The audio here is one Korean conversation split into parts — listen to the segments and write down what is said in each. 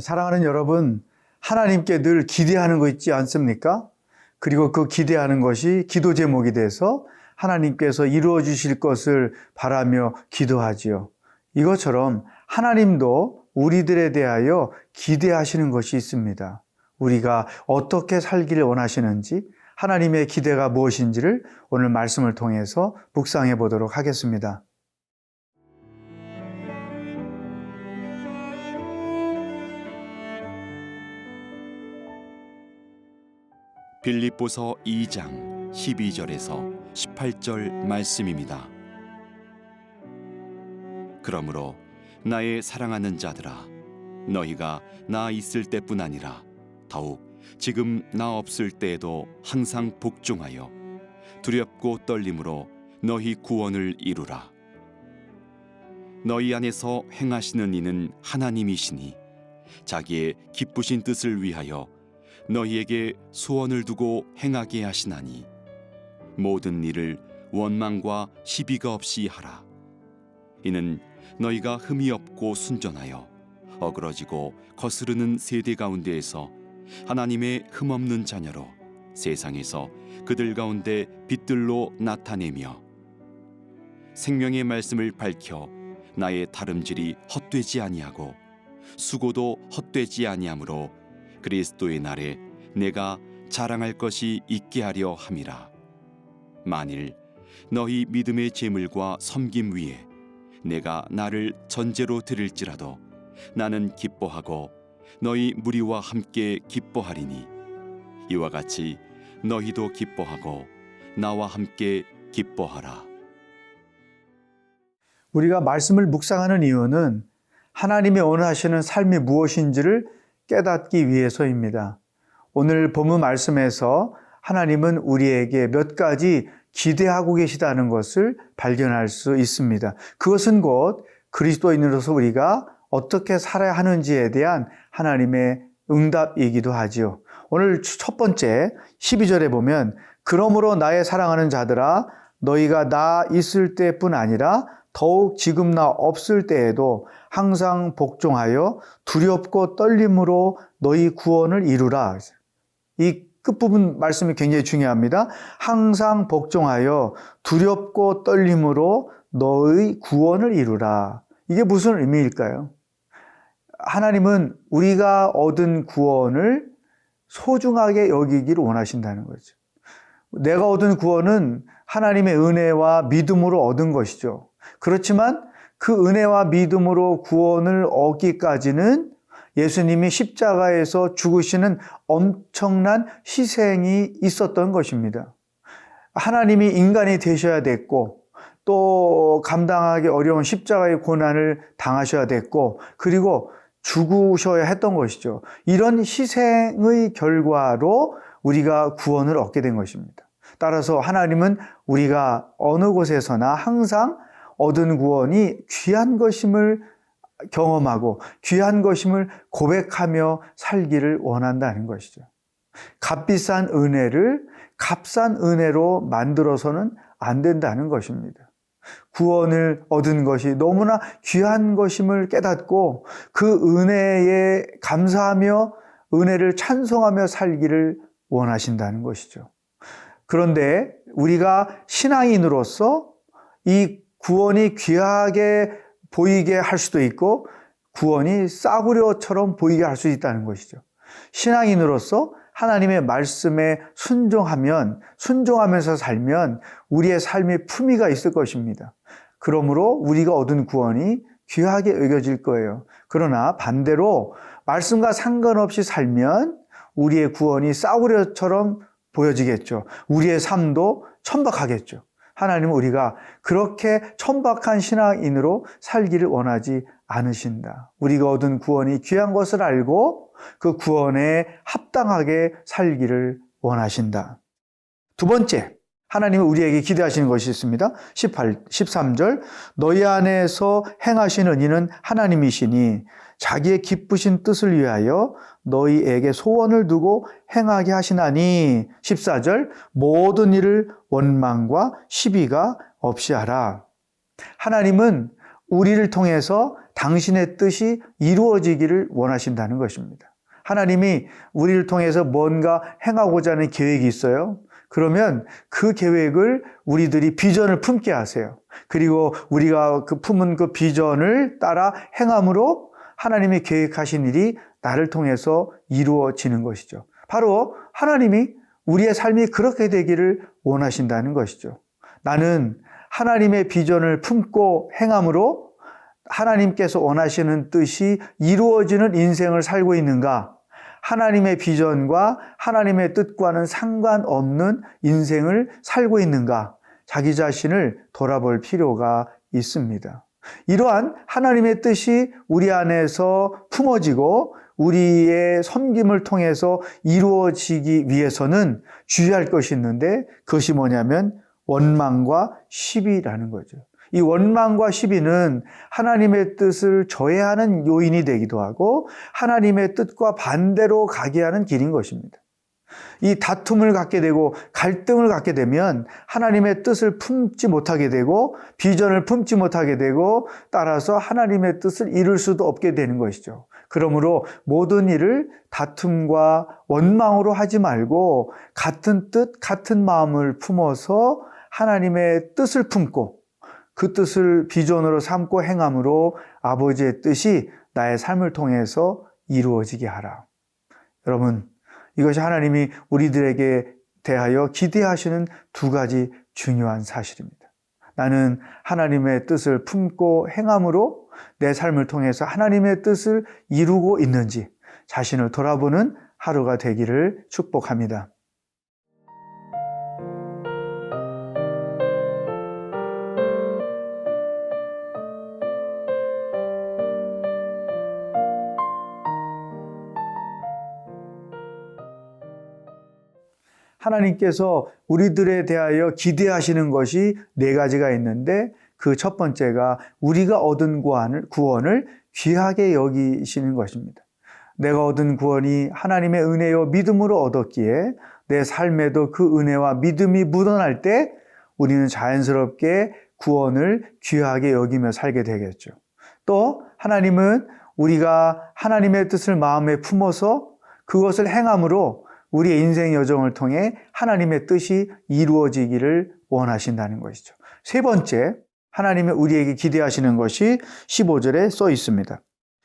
사랑하는 여러분, 하나님께 늘 기대하는 거 있지 않습니까? 그리고 그 기대하는 것이 기도 제목이 돼서 하나님께서 이루어 주실 것을 바라며 기도하지요. 이것처럼 하나님도 우리들에 대하여 기대하시는 것이 있습니다. 우리가 어떻게 살기를 원하시는지, 하나님의 기대가 무엇인지를 오늘 말씀을 통해서 묵상해 보도록 하겠습니다. 빌립보서 2장 12절에서 18절 말씀입니다. 그러므로 나의 사랑하는 자들아, 너희가 나 있을 때뿐 아니라 더욱 지금 나 없을 때에도 항상 복종하여 두렵고 떨림으로 너희 구원을 이루라. 너희 안에서 행하시는 이는 하나님이시니 자기의 기쁘신 뜻을 위하여 너희에게 소원을 두고 행하게 하시나니 모든 일을 원망과 시비가 없이 하라. 이는 너희가 흠이 없고 순전하여 어그러지고 거스르는 세대 가운데에서 하나님의 흠없는 자녀로 세상에서 그들 가운데 빛들로 나타내며 생명의 말씀을 밝혀 나의 다름질이 헛되지 아니하고 수고도 헛되지 아니하므로 그리스도의 날에 내가 자랑할 것이 있게 하려 함이라. 만일 너희 믿음의 제물과 섬김 위에 내가 나를 전제로 드릴지라도 나는 기뻐하고 너희 무리와 함께 기뻐하리니 이와 같이 너희도 기뻐하고 나와 함께 기뻐하라. 우리가 말씀을 묵상하는 이유는 하나님의 원하시는 삶이 무엇인지를 깨닫기 위해서입니다. 오늘 본문 말씀에서 하나님은 우리에게 몇 가지 기대하고 계시다는 것을 발견할 수 있습니다. 그것은 곧 그리스도인으로서 우리가 어떻게 살아야 하는지에 대한 하나님의 응답이기도 하지요. 오늘 첫 번째 12절에 보면 그러므로 나의 사랑하는 자들아 너희가 나 있을 때뿐 아니라 더욱 지금 나 없을 때에도 항상 복종하여 두렵고 떨림으로 너희 구원을 이루라. 이 끝부분 말씀이 굉장히 중요합니다. 항상 복종하여 두렵고 떨림으로 너희 구원을 이루라. 이게 무슨 의미일까요? 하나님은 우리가 얻은 구원을 소중하게 여기기를 원하신다는 거죠. 내가 얻은 구원은 하나님의 은혜와 믿음으로 얻은 것이죠. 그렇지만 그 은혜와 믿음으로 구원을 얻기까지는 예수님이 십자가에서 죽으시는 엄청난 희생이 있었던 것입니다. 하나님이 인간이 되셔야 됐고 또 감당하기 어려운 십자가의 고난을 당하셔야 됐고 그리고 죽으셔야 했던 것이죠. 이런 희생의 결과로 우리가 구원을 얻게 된 것입니다. 따라서 하나님은 우리가 어느 곳에서나 항상 얻은 구원이 귀한 것임을 경험하고 귀한 것임을 고백하며 살기를 원한다는 것이죠. 값비싼 은혜를 값싼 은혜로 만들어서는 안 된다는 것입니다. 구원을 얻은 것이 너무나 귀한 것임을 깨닫고 그 은혜에 감사하며 은혜를 찬송하며 살기를 원하신다는 것이죠. 그런데 우리가 신앙인으로서 이 구원이 귀하게 보이게 할 수도 있고 구원이 싸구려처럼 보이게 할 수 있다는 것이죠. 신앙인으로서 하나님의 말씀에 순종하면서 살면 우리의 삶에 품위가 있을 것입니다. 그러므로 우리가 얻은 구원이 귀하게 여겨질 거예요. 그러나 반대로 말씀과 상관없이 살면 우리의 구원이 싸구려처럼 보여지겠죠. 우리의 삶도 천박하겠죠. 하나님은 우리가 그렇게 천박한 신앙인으로 살기를 원하지 않으신다. 우리가 얻은 구원이 귀한 것을 알고 그 구원에 합당하게 살기를 원하신다. 두 번째, 하나님은 우리에게 기대하시는 것이 있습니다. 13절 너희 안에서 행하시는 이는 하나님이시니 자기의 기쁘신 뜻을 위하여 너희에게 소원을 두고 행하게 하시나니 14절 모든 일을 원망과 시비가 없이 하라. 하나님은 우리를 통해서 당신의 뜻이 이루어지기를 원하신다는 것입니다. 하나님이 우리를 통해서 뭔가 행하고자 하는 계획이 있어요. 그러면 그 계획을 우리들이 비전을 품게 하세요. 그리고 우리가 품은 그 비전을 따라 행함으로 하나님이 계획하신 일이 나를 통해서 이루어지는 것이죠. 바로 하나님이 우리의 삶이 그렇게 되기를 원하신다는 것이죠. 나는 하나님의 비전을 품고 행함으로 하나님께서 원하시는 뜻이 이루어지는 인생을 살고 있는가? 하나님의 비전과 하나님의 뜻과는 상관없는 인생을 살고 있는가? 자기 자신을 돌아볼 필요가 있습니다. 이러한 하나님의 뜻이 우리 안에서 품어지고 우리의 섬김을 통해서 이루어지기 위해서는 주의할 것이 있는데 그것이 뭐냐면 원망과 시비라는 거죠. 이 원망과 시비는 하나님의 뜻을 저해하는 요인이 되기도 하고 하나님의 뜻과 반대로 가게 하는 길인 것입니다. 이 다툼을 갖게 되고 갈등을 갖게 되면 하나님의 뜻을 품지 못하게 되고 비전을 품지 못하게 되고 따라서 하나님의 뜻을 이룰 수도 없게 되는 것이죠. 그러므로 모든 일을 다툼과 원망으로 하지 말고 같은 뜻, 같은 마음을 품어서 하나님의 뜻을 품고 그 뜻을 비전으로 삼고 행함으로 아버지의 뜻이 나의 삶을 통해서 이루어지게 하라. 여러분, 이것이 하나님이 우리들에게 대하여 기대하시는 두 가지 중요한 사실입니다. 나는 하나님의 뜻을 품고 행함으로 내 삶을 통해서 하나님의 뜻을 이루고 있는지 자신을 돌아보는 하루가 되기를 축복합니다. 하나님께서 우리들에 대하여 기대하시는 것이 네 가지가 있는데 그 첫 번째가 우리가 얻은 구원을 귀하게 여기시는 것입니다. 내가 얻은 구원이 하나님의 은혜요 믿음으로 얻었기에 내 삶에도 그 은혜와 믿음이 묻어날 때 우리는 자연스럽게 구원을 귀하게 여기며 살게 되겠죠. 또 하나님은 우리가 하나님의 뜻을 마음에 품어서 그것을 행함으로 우리의 인생 여정을 통해 하나님의 뜻이 이루어지기를 원하신다는 것이죠. 세 번째, 하나님이 우리에게 기대하시는 것이 15절에 써 있습니다.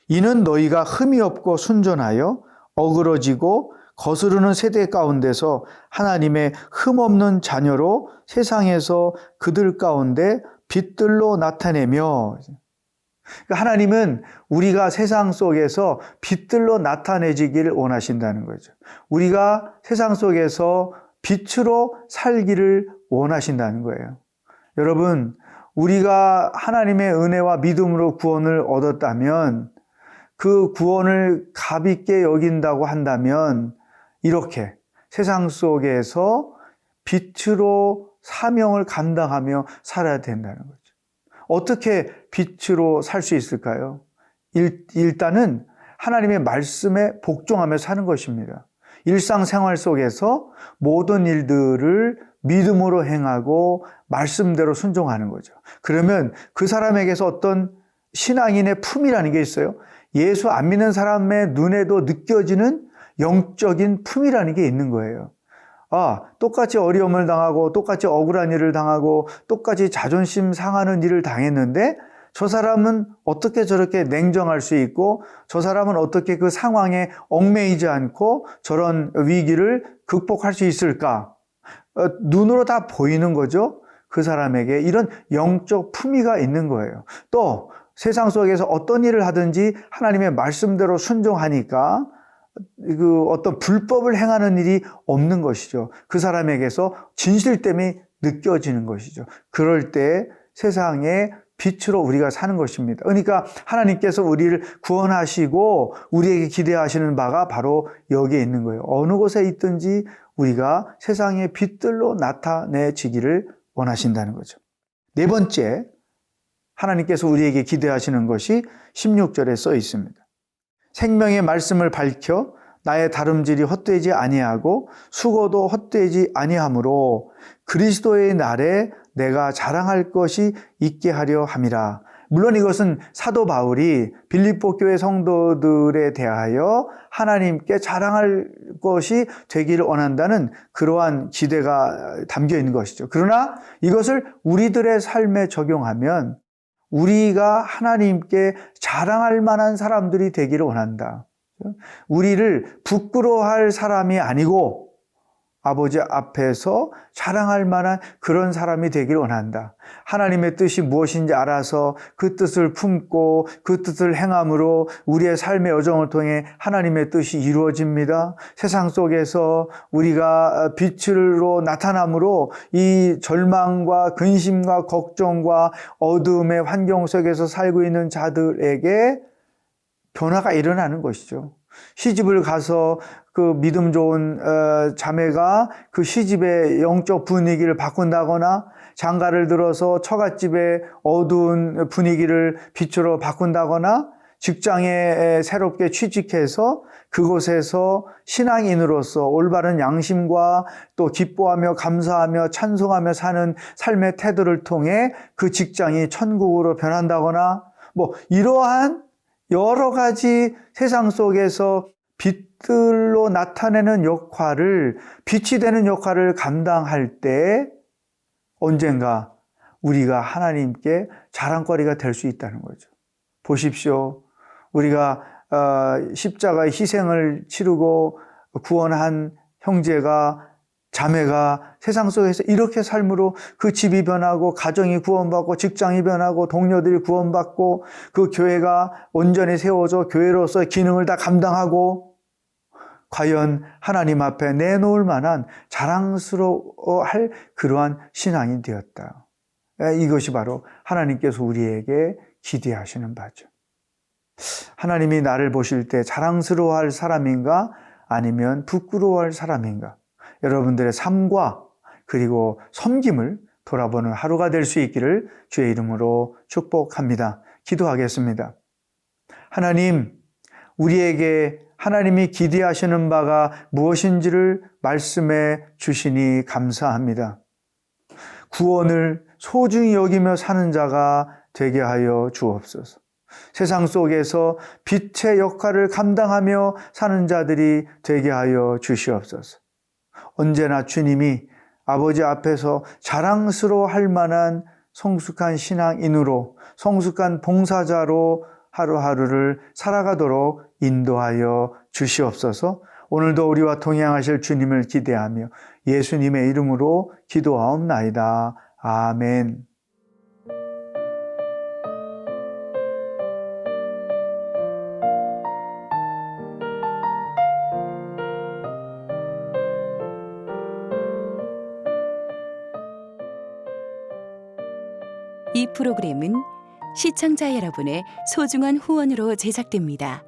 이는 너희가 흠이 없고 순전하여 어그러지고 거스르는 세대 가운데서 하나님의 흠 없는 자녀로 세상에서 그들 가운데 빛들로 나타내며, 그러니까 하나님은 우리가 세상 속에서 빛들로 나타내지기를 원하신다는 거죠. 우리가 세상 속에서 빛으로 살기를 원하신다는 거예요. 여러분, 우리가 하나님의 은혜와 믿음으로 구원을 얻었다면 그 구원을 가볍게 여긴다고 한다면 이렇게 세상 속에서 빛으로 사명을 감당하며 살아야 된다는 거죠. 어떻게 빛으로 살 수 있을까요? 일단은 하나님의 말씀에 복종하며 사는 것입니다. 일상생활 속에서 모든 일들을 믿음으로 행하고 말씀대로 순종하는 거죠. 그러면 그 사람에게서 어떤 신앙인의 품이라는 게 있어요. 예수 안 믿는 사람의 눈에도 느껴지는 영적인 품이라는 게 있는 거예요. 똑같이 어려움을 당하고 똑같이 억울한 일을 당하고 똑같이 자존심 상하는 일을 당했는데 저 사람은 어떻게 저렇게 냉정할 수 있고 저 사람은 어떻게 그 상황에 얽매이지 않고 저런 위기를 극복할 수 있을까? 눈으로 다 보이는 거죠. 그 사람에게 이런 영적 품위가 있는 거예요. 또 세상 속에서 어떤 일을 하든지 하나님의 말씀대로 순종하니까 그 어떤 불법을 행하는 일이 없는 것이죠. 그 사람에게서 진실됨이 느껴지는 것이죠. 그럴 때 세상에 빛으로 우리가 사는 것입니다. 그러니까 하나님께서 우리를 구원하시고 우리에게 기대하시는 바가 바로 여기에 있는 거예요. 어느 곳에 있든지 우리가 세상의 빛들로 나타내지기를 원하신다는 거죠. 네 번째, 하나님께서 우리에게 기대하시는 것이 16절에 써 있습니다. 생명의 말씀을 밝혀 나의 다름질이 헛되지 아니하고 수고도 헛되지 아니하므로 그리스도의 날에 내가 자랑할 것이 있게 하려 함이라. 물론 이것은 사도 바울이 빌립보 교회 성도들에 대하여 하나님께 자랑할 것이 되기를 원한다는 그러한 기대가 담겨 있는 것이죠. 그러나 이것을 우리들의 삶에 적용하면 우리가 하나님께 자랑할 만한 사람들이 되기를 원한다. 우리를 부끄러워할 사람이 아니고 아버지 앞에서 자랑할 만한 그런 사람이 되기를 원한다. 하나님의 뜻이 무엇인지 알아서 그 뜻을 품고 그 뜻을 행함으로 우리의 삶의 여정을 통해 하나님의 뜻이 이루어집니다. 세상 속에서 우리가 빛으로 나타남으로 이 절망과 근심과 걱정과 어두움의 환경 속에서 살고 있는 자들에게 변화가 일어나는 것이죠. 시집을 가서 그 믿음 좋은 자매가 그 시집의 영적 분위기를 바꾼다거나 장가를 들어서 처갓집의 어두운 분위기를 빛으로 바꾼다거나 직장에 새롭게 취직해서 그곳에서 신앙인으로서 올바른 양심과 또 기뻐하며 감사하며 찬송하며 사는 삶의 태도를 통해 그 직장이 천국으로 변한다거나 뭐 이러한 여러 가지 세상 속에서 빛들로 나타내는 역할을, 빛이 되는 역할을 감당할 때 언젠가 우리가 하나님께 자랑거리가 될 수 있다는 거죠. 보십시오. 우리가 십자가의 희생을 치르고 구원한 형제가 자매가 세상 속에서 이렇게 삶으로 그 집이 변하고 가정이 구원받고 직장이 변하고 동료들이 구원받고 그 교회가 온전히 세워져 교회로서의 기능을 다 감당하고 과연 하나님 앞에 내놓을 만한 자랑스러워할 그러한 신앙이 되었다. 이것이 바로 하나님께서 우리에게 기대하시는 바죠. 하나님이 나를 보실 때 자랑스러워할 사람인가 아니면 부끄러워할 사람인가? 여러분들의 삶과 그리고 섬김을 돌아보는 하루가 될 수 있기를 주의 이름으로 축복합니다. 기도하겠습니다. 하나님, 우리에게 하나님이 기대하시는 바가 무엇인지를 말씀해 주시니 감사합니다. 구원을 소중히 여기며 사는 자가 되게 하여 주옵소서. 세상 속에서 빛의 역할을 감당하며 사는 자들이 되게 하여 주시옵소서. 언제나 주님이 아버지 앞에서 자랑스러워할 만한 성숙한 신앙인으로, 성숙한 봉사자로 하루하루를 살아가도록 인도하여 주시옵소서. 오늘도 우리와 동행하실 주님을 기대하며 예수님의 이름으로 기도하옵나이다. 아멘. 이 프로그램은 시청자 여러분의 소중한 후원으로 제작됩니다.